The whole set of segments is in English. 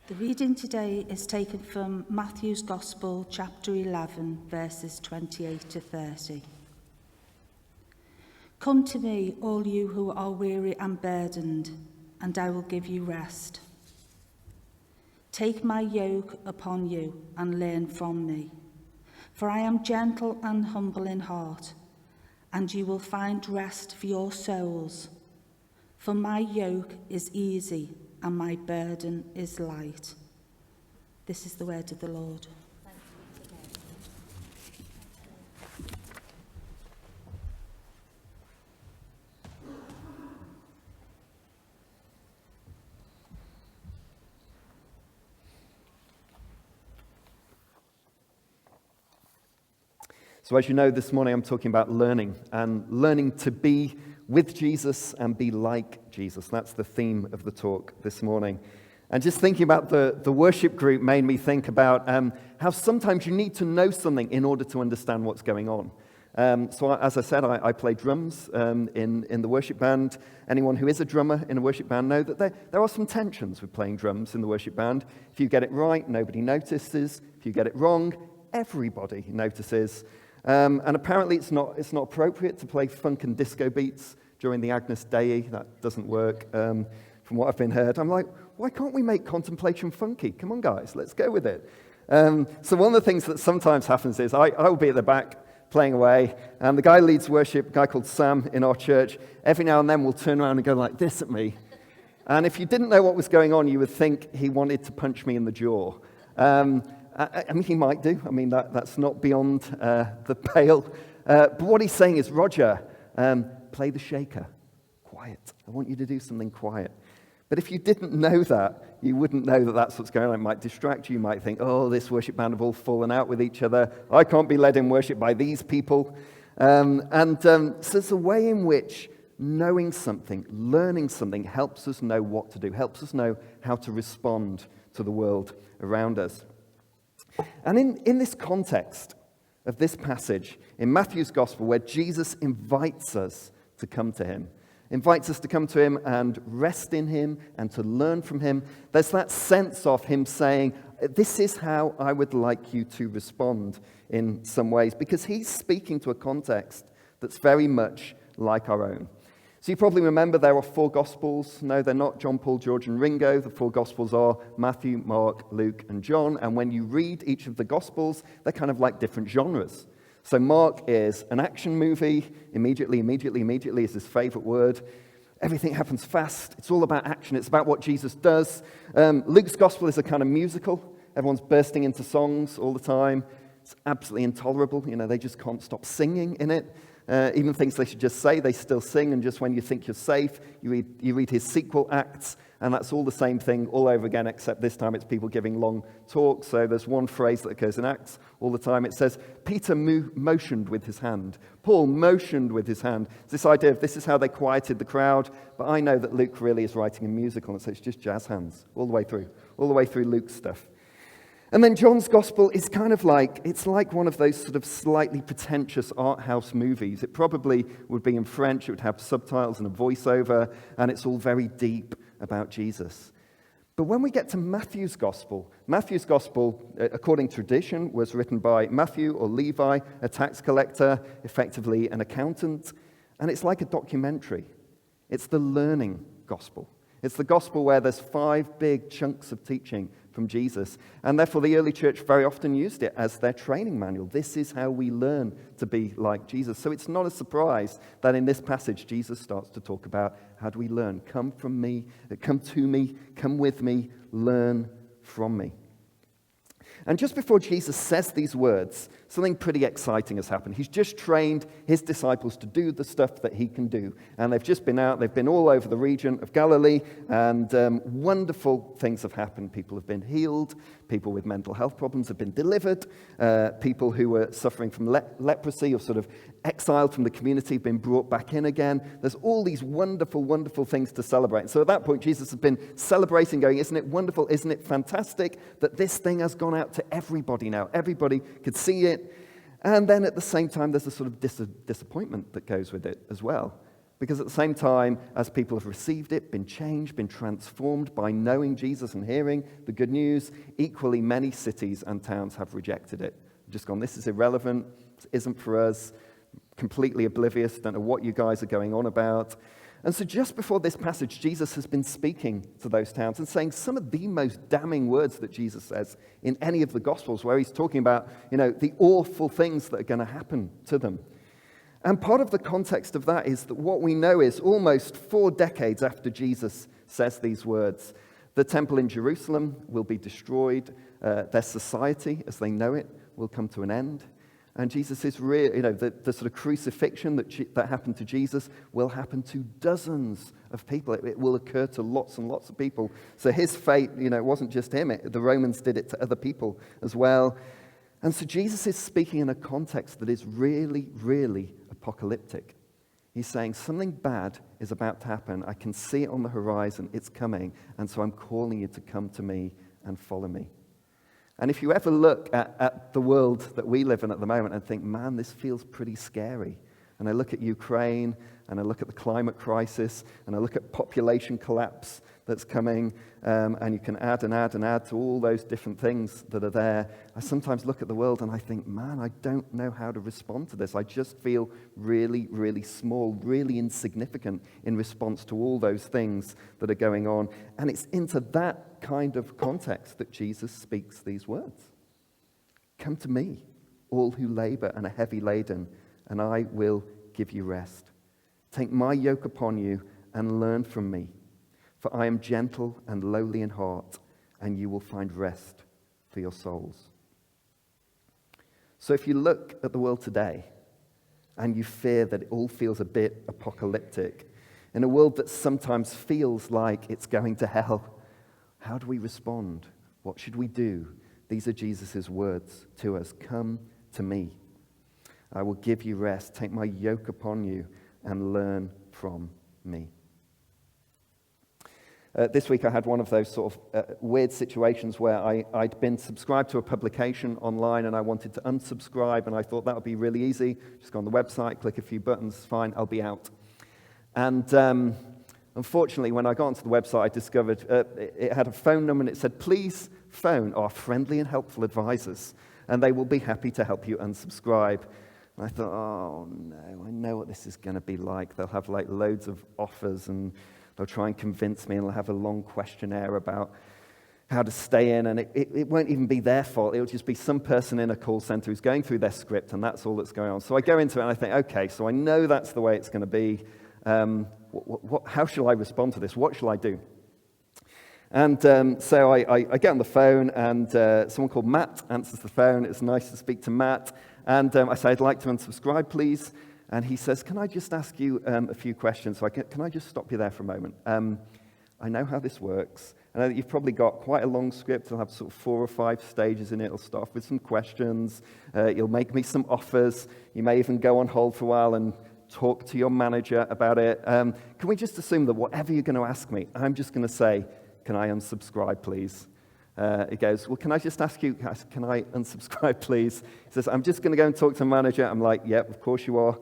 The reading today is taken from Matthew's Gospel, chapter 11, verses 28 to 30. Come to me, all you who are weary and burdened, and I will give you rest. Take my yoke upon you and learn from me, for I am gentle and humble in heart, and you will find rest for your souls. For my yoke is easy and my burden is light. This is the word of the Lord. So as you know, this morning I'm talking about learning and learning to be with Jesus and be like Jesus. That's the theme of the talk this morning. And just thinking about the worship group made me think about how sometimes you need to know something in order to understand what's going on. As I said, I play drums in the worship band. Anyone who is a drummer in a worship band know that there are some tensions with playing drums in the worship band. If you get it right, nobody notices. If you get it wrong, everybody notices. And apparently it's not appropriate to play funk and disco beats during the Agnus Dei. That doesn't work from what I've been heard. I'm like, why can't we make contemplation funky? Come on, guys, let's go with it. So one of the things that sometimes happens is I will be at the back playing away, and the guy who leads worship, a guy called Sam in our church, every now and then will turn around and go like this at me. And if you didn't know what was going on, you would think he wanted to punch me in the jaw. I mean, he might do. I mean, that's not beyond the pale. But what he's saying is, Roger, play the shaker. Quiet. I want you to do something quiet. But if you didn't know that, you wouldn't know that that's what's going on. It might distract you. You might think, oh, this worship band have all fallen out with each other. I can't be led in worship by these people. So it's a way in which knowing something, learning something, helps us know what to do, helps us know how to respond to the world around us. And in this context of this passage, in Matthew's Gospel, where Jesus invites us to come to him, and rest in him and to learn from him, there's that sense of him saying, this is how I would like you to respond in some ways, because he's speaking to a context that's very much like our own. So you probably remember there are 4 Gospels. No, they're not John, Paul, George, and Ringo. The 4 Gospels are Matthew, Mark, Luke, and John. And when you read each of the Gospels, they're kind of like different genres. So Mark is an action movie. Immediately is his favorite word. Everything happens fast. It's all about action. It's about what Jesus does. Luke's Gospel is a kind of musical. Everyone's bursting into songs all the time. It's absolutely intolerable. You know, they just can't stop singing in it. Even things they should just say, they still sing, and just when you think you're safe, you read his sequel acts, and that's all the same thing all over again, except this time it's people giving long talks. So there's one phrase that occurs in Acts all the time. It says, Peter motioned with his hand. Paul motioned with his hand. It's this idea of this is how they quieted the crowd, but I know that Luke really is writing a musical, and so it's just jazz hands all the way through Luke's stuff. And then John's Gospel is kind of like, it's like one of those sort of slightly pretentious art house movies. It probably would be in French, it would have subtitles and a voiceover, and it's all very deep about Jesus. But when we get to Matthew's Gospel, according to tradition, was written by Matthew or Levi, a tax collector, effectively an accountant, and it's like a documentary. It's the learning gospel. It's the gospel where there's 5 big chunks of teaching from Jesus. And therefore, the early church very often used it as their training manual. This is how we learn to be like Jesus. So it's not a surprise that in this passage, Jesus starts to talk about how do we learn? Come to me, come with me, learn from me. And just before Jesus says these words, something pretty exciting has happened. He's just trained his disciples to do the stuff that he can do. And they've just been out, they've been all over the region of Galilee, and wonderful things have happened. People have been healed, people with mental health problems have been delivered, people who were suffering from leprosy or sort of exiled from the community have been brought back in again. There's all these wonderful, wonderful things to celebrate. And so at that point, Jesus has been celebrating, going, isn't it wonderful, isn't it fantastic that this thing has gone out to everybody now? Everybody could see it. And then at the same time, there's a sort of disappointment that goes with it as well. Because at the same time, as people have received it, been changed, been transformed by knowing Jesus and hearing the good news, equally many cities and towns have rejected it. Just gone, this is irrelevant, this isn't for us, completely oblivious, don't know what you guys are going on about. And so just before this passage, Jesus has been speaking to those towns and saying some of the most damning words that Jesus says in any of the Gospels, where he's talking about, the awful things that are going to happen to them. And part of the context of that is that what we know is almost 4 decades after Jesus says these words, the temple in Jerusalem will be destroyed, their society as they know it will come to an end. And Jesus is the sort of crucifixion that happened to Jesus will happen to dozens of people. It will occur to lots and lots of people. So his fate, it wasn't just him. The Romans did it to other people as well. And so Jesus is speaking in a context that is really, really apocalyptic. He's saying something bad is about to happen. I can see it on the horizon. It's coming. And so I'm calling you to come to me and follow me. And if you ever look at the world that we live in at the moment and think, man, this feels pretty scary. And I look at Ukraine, and I look at the climate crisis, and I look at population collapse that's coming, and you can add and add and add to all those different things that are there. I sometimes look at the world and I think, man, I don't know how to respond to this. I just feel really, really small, really insignificant in response to all those things that are going on. And it's into that kind of context that Jesus speaks these words. Come to me, all who labor and are heavy laden, and I will give you rest. Take my yoke upon you and learn from me, for I am gentle and lowly in heart, and you will find rest for your souls. So if you look at the world today and you fear that it all feels a bit apocalyptic, in a world that sometimes feels like it's going to hell, how do we respond? What should we do? These are Jesus' words to us. Come to me. I will give you rest. Take my yoke upon you and learn from me. This week I had one of those sort of weird situations where I'd been subscribed to a publication online and I wanted to unsubscribe, and I thought that would be really easy. Just go on the website, click a few buttons, fine, I'll be out. And unfortunately, when I got onto the website, I discovered it had a phone number and it said, please phone our friendly and helpful advisors, and they will be happy to help you unsubscribe. And I thought, oh no, I know what this is going to be like. They'll have like loads of offers and they'll try and convince me, and they'll have a long questionnaire about how to stay in, and it won't even be their fault. It'll just be some person in a call center who's going through their script, and that's all that's going on. So I go into it and I think, okay, so I know that's the way it's going to be. How shall I respond to this? What shall I do? And so I get on the phone, and someone called Matt answers the phone. It's nice to speak to Matt. And I say, I'd like to unsubscribe, please. And he says, can I just ask you a few questions? So can I just stop you there for a moment? I know how this works. I know that you've probably got quite a long script. It'll have sort of 4 or 5 stages in it. It'll start off with some questions. You'll make me some offers. You may even go on hold for a while and talk to your manager about it. Can we just assume that whatever you're going to ask me, I'm just going to say, can I unsubscribe, please? He goes, well, can I just ask you, can I unsubscribe, please? He says, I'm just going to go and talk to the manager. I'm like, yep, of course you are.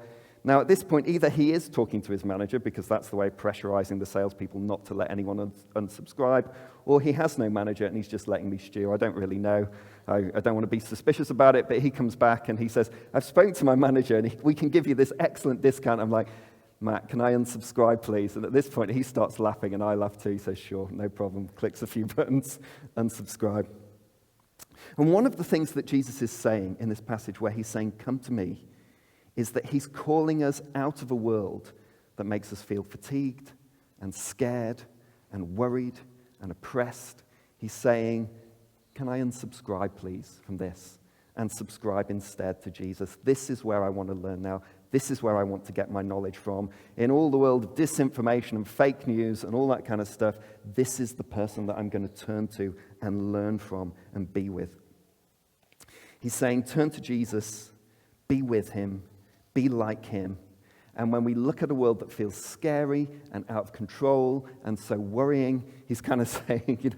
Now, at this point, either he is talking to his manager, because that's the way of pressurizing the salespeople not to let anyone unsubscribe, or he has no manager and he's just letting me stew. I don't really know. I don't want to be suspicious about it, but he comes back and he says, I've spoken to my manager and we can give you this excellent discount. I'm like, Matt, can I unsubscribe, please? And at this point, he starts laughing, and I laugh too. He says, sure, no problem. Clicks a few buttons, unsubscribe. And one of the things that Jesus is saying in this passage where he's saying, come to me, is that he's calling us out of a world that makes us feel fatigued and scared and worried and oppressed. He's saying, can I unsubscribe, please, from this and subscribe instead to Jesus? This is where I want to learn now. This is where I want to get my knowledge from. In all the world of disinformation and fake news and all that kind of stuff, this is the person that I'm going to turn to and learn from and be with. He's saying, turn to Jesus, be with him, be like him. And when we look at a world that feels scary and out of control and so worrying, he's kind of saying,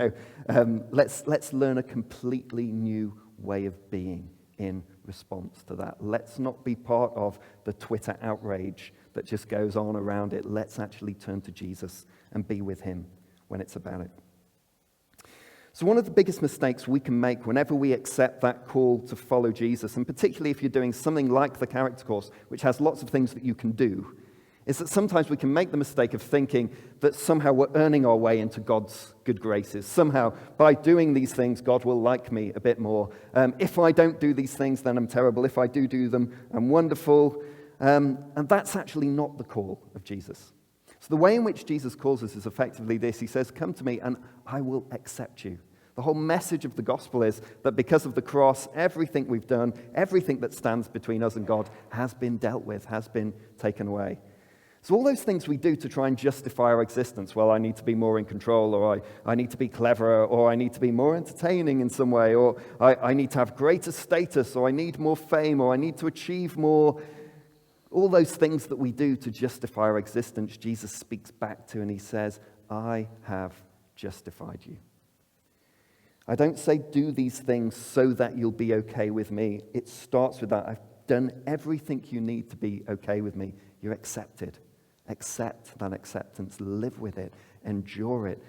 let's learn a completely new way of being in response to that. Let's not be part of the Twitter outrage that just goes on around it. Let's actually turn to Jesus and be with him when it's about it. So one of the biggest mistakes we can make whenever we accept that call to follow Jesus, and particularly if you're doing something like the character course, which has lots of things that you can do, is that sometimes we can make the mistake of thinking that somehow we're earning our way into God's good graces. Somehow, by doing these things, God will like me a bit more. If I don't do these things, then I'm terrible. If I do them, I'm wonderful. And that's actually not the call of Jesus. So the way in which Jesus calls us is effectively this. He says, come to me and I will accept you. The whole message of the gospel is that because of the cross, everything we've done, everything that stands between us and God has been dealt with, has been taken away. So all those things we do to try and justify our existence, well, I need to be more in control, or I need to be cleverer, or I need to be more entertaining in some way, or I need to have greater status, or I need more fame, or I need to achieve more. All those things that we do to justify our existence, Jesus speaks back to and he says, I have justified you. I don't say do these things so that you'll be okay with me. It starts with that. I've done everything you need to be okay with me. You're accepted. Accept that acceptance. Live with it. Endure it.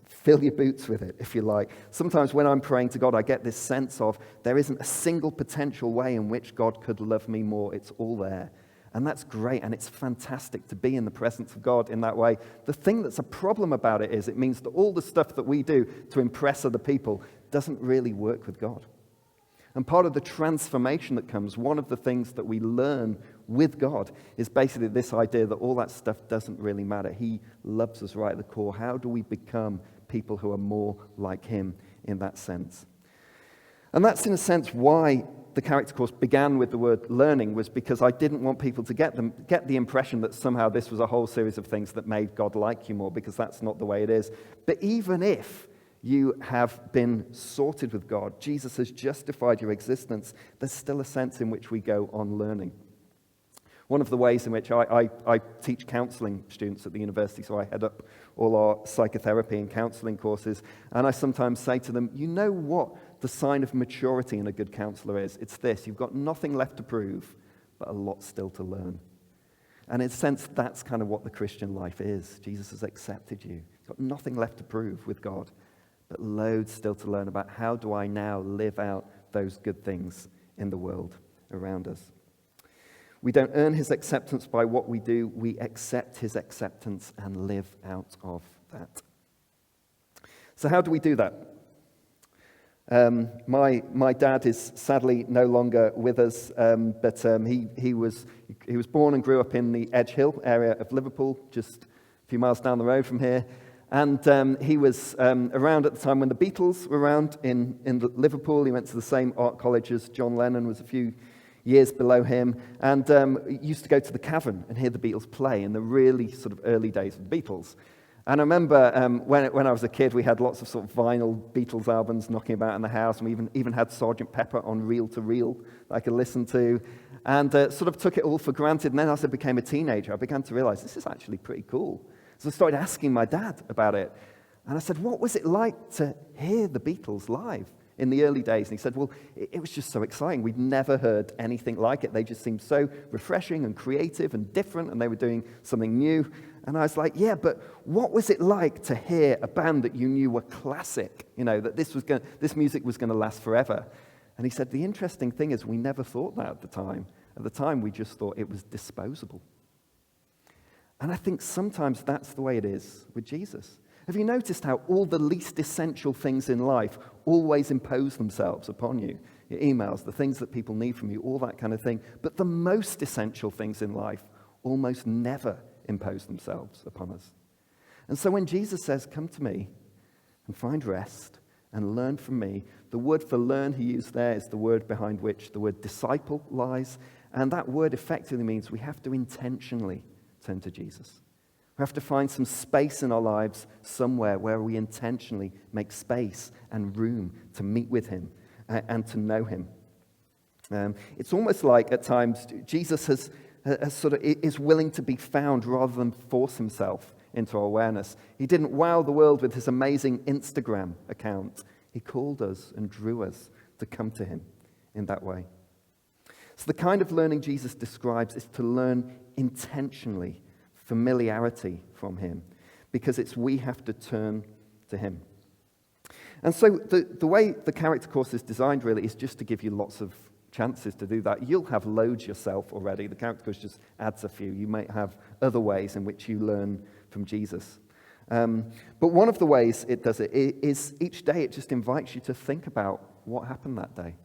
Fill your boots with it, if you like. Sometimes when I'm praying to God, I get this sense of there isn't a single potential way in which God could love me more. It's all there. And that's great, and it's fantastic to be in the presence of God in that way. The thing that's a problem about it is it means that all the stuff that we do to impress other people doesn't really work with God. And part of the transformation that comes, one of the things that we learn with God is basically this idea that all that stuff doesn't really matter. He loves us right at the core. How do we become people who are more like him in that sense? And that's in a sense why the character course began with the word learning, was because I didn't want people to get the impression that somehow this was a whole series of things that made God like you more, because that's not the way it is. But even if you have been sorted with God, Jesus has justified your existence, there's still a sense in which we go on learning. One of the ways in which I teach counselling students at the university, so I head up all our psychotherapy and counselling courses, and I sometimes say to them, you know what the sign of maturity in a good counsellor is? It's this: you've got nothing left to prove, but a lot still to learn. And in a sense, that's kind of what the Christian life is. Jesus has accepted you. You've got nothing left to prove with God, but loads still to learn about how do I now live out those good things in the world around us. We don't earn his acceptance by what we do. We accept his acceptance and live out of that. So how do we do that? My dad is sadly no longer with us, but he was born and grew up in the Edge Hill area of Liverpool, just a few miles down the road from here. And he was around at the time when the Beatles were around in Liverpool. He went to the same art college as John Lennon, was a few years below him, and used to go to the Cavern and hear the Beatles play in the really sort of early days of the Beatles. And I remember when I was a kid, we had lots of sort of vinyl Beatles albums knocking about in the house, and we even had Sgt. Pepper on reel-to-reel that I could listen to, and sort of took it all for granted. And then as I became a teenager, I began to realize this is actually pretty cool. So I started asking my dad about it, and I said, what was it like to hear the Beatles live in the early days? And he said, well, it was just so exciting. We'd never heard anything like it. They just seemed so refreshing and creative and different, and they were doing something new. And I was like, yeah, but what was it like to hear a band that you knew were classic, that this music was going to last forever? And he said, the interesting thing is we never thought that at the time. At the time, we just thought it was disposable. And I think sometimes that's the way it is with Jesus. Have you noticed how all the least essential things in life always impose themselves upon you? Your emails, the things that people need from you, all that kind of thing. But the most essential things in life almost never impose themselves upon us. And so when Jesus says, come to me and find rest and learn from me, the word for learn he used there is the word behind which the word disciple lies. And that word effectively means we have to intentionally turn to Jesus. We have to find some space in our lives somewhere where we intentionally make space and room to meet with him and to know him. It's almost like at times Jesus has is willing to be found rather than force himself into our awareness. He didn't wow the world with his amazing Instagram account. He called us and drew us to come to him in that way. So the kind of learning Jesus describes is to learn intentionally, familiarity from him, because it's we have to turn to him. And so the way the character course is designed really is just to give you lots of chances to do that. You'll have loads yourself already. The character course just adds a few. You might have other ways in which you learn from Jesus. But one of the ways it does it is each day it just invites you to think about what happened that day.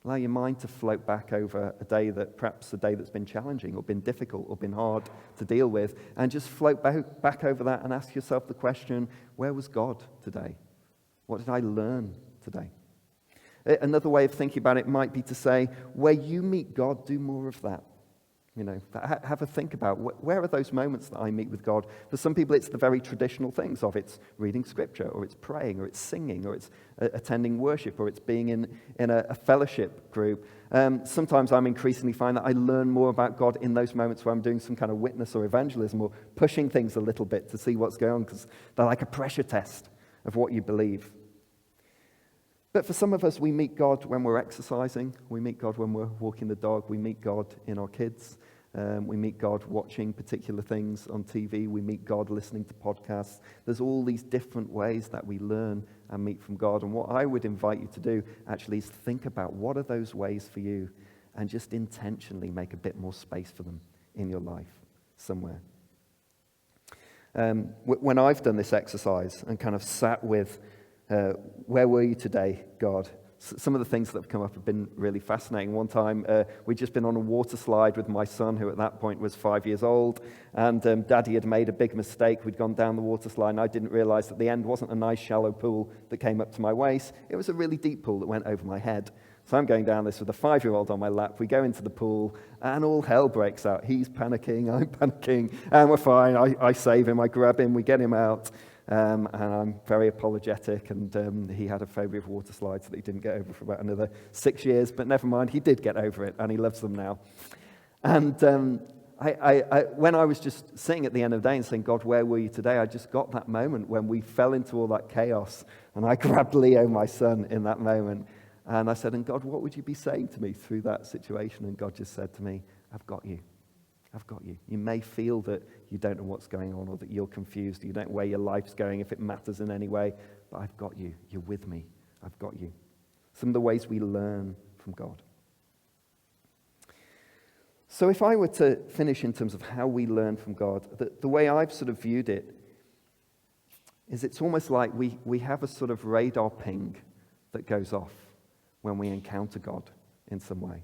Allow your mind to float back over a day that's been challenging or been difficult or been hard to deal with, and just float back over that and ask yourself the question, where was God today? What did I learn today? Another way of thinking about it might be to say, where you meet God, do more of that. Have a think about where are those moments that I meet with God. For some people, it's the very traditional things of it's reading scripture, or it's praying, or it's singing, or it's attending worship, or it's being in a fellowship group. Sometimes I'm increasingly find that I learn more about God in those moments where I'm doing some kind of witness or evangelism, or pushing things a little bit to see what's going on, because they're like a pressure test of what you believe. But for some of us, we meet God when we're exercising. We meet God when we're walking the dog. We meet God in our kids. We meet God watching particular things on TV. We meet God listening to podcasts. There's all these different ways that we learn and meet from God. And what I would invite you to do actually is think about what are those ways for you, and just intentionally make a bit more space for them in your life somewhere. When I've done this exercise and kind of sat with where were you today, God? Some of the things that have come up have been really fascinating. One time, we'd just been on a water slide with my son, who at that point was 5 years old, and Daddy had made a big mistake. We'd gone down the water slide, and I didn't realize that the end wasn't a nice shallow pool that came up to my waist. It was a really deep pool that went over my head. So I'm going down this with a 5-year-old on my lap. We go into the pool, and all hell breaks out. He's panicking, I'm panicking, and we're fine. I save him, I grab him, we get him out. And I'm very apologetic, and he had a phobia of water slides that he didn't get over for about another 6 years, but never mind, he did get over it, and he loves them now. And when I was just sitting at the end of the day and saying, God, where were you today? I just got that moment when we fell into all that chaos, and I grabbed Leo, my son, in that moment, and I said, and God, what would you be saying to me through that situation? And God just said to me, I've got you. I've got you. You may feel that you don't know what's going on, or that you're confused, you don't know where your life's going, if it matters in any way, but I've got you. You're with me. I've got you. Some of the ways we learn from God. So if I were to finish in terms of how we learn from God, the way I've sort of viewed it is it's almost like we have a sort of radar ping that goes off when we encounter God in some way.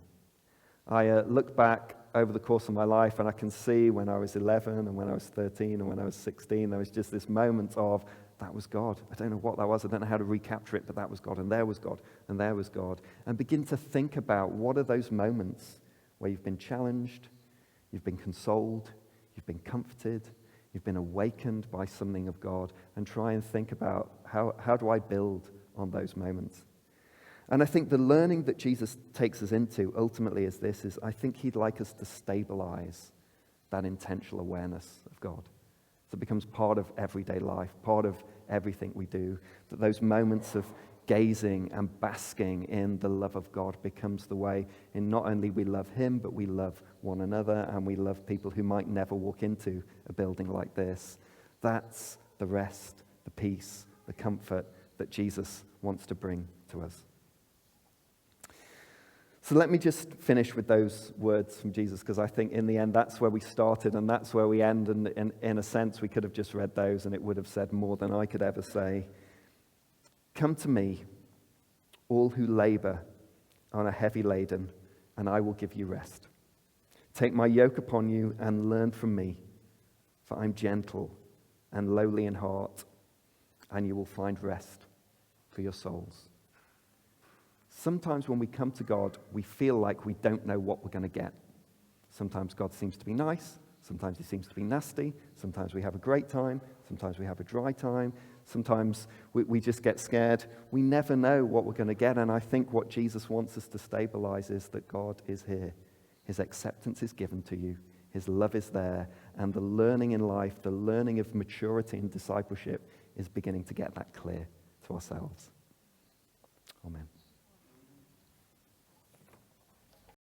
I look back over the course of my life, and I can see when I was 11 and when I was 13 and when I was 16, there was just this moment of, that was God. I don't know what that was. I don't know how to recapture it, but that was God, and there was God, and there was God. And begin to think about what are those moments where you've been challenged, you've been consoled, you've been comforted, you've been awakened by something of God, and try and think about how do I build on those moments. And I think the learning that Jesus takes us into ultimately is I think he'd like us to stabilize that intentional awareness of God. So it becomes part of everyday life, part of everything we do, that those moments of gazing and basking in the love of God becomes the way in not only we love him, but we love one another, and we love people who might never walk into a building like this. That's the rest, the peace, the comfort that Jesus wants to bring to us. So let me just finish with those words from Jesus, because I think in the end that's where we started and that's where we end, and in a sense we could have just read those and it would have said more than I could ever say. Come to me, all who labor and are heavy laden, and I will give you rest. Take my yoke upon you and learn from me, for I'm gentle and lowly in heart, and you will find rest for your souls. Sometimes when we come to God, we feel like we don't know what we're going to get. Sometimes God seems to be nice. Sometimes he seems to be nasty. Sometimes we have a great time. Sometimes we have a dry time. Sometimes we just get scared. We never know what we're going to get. And I think what Jesus wants us to stabilize is that God is here. His acceptance is given to you. His love is there. And the learning in life, the learning of maturity and discipleship is beginning to get that clear to ourselves. Amen.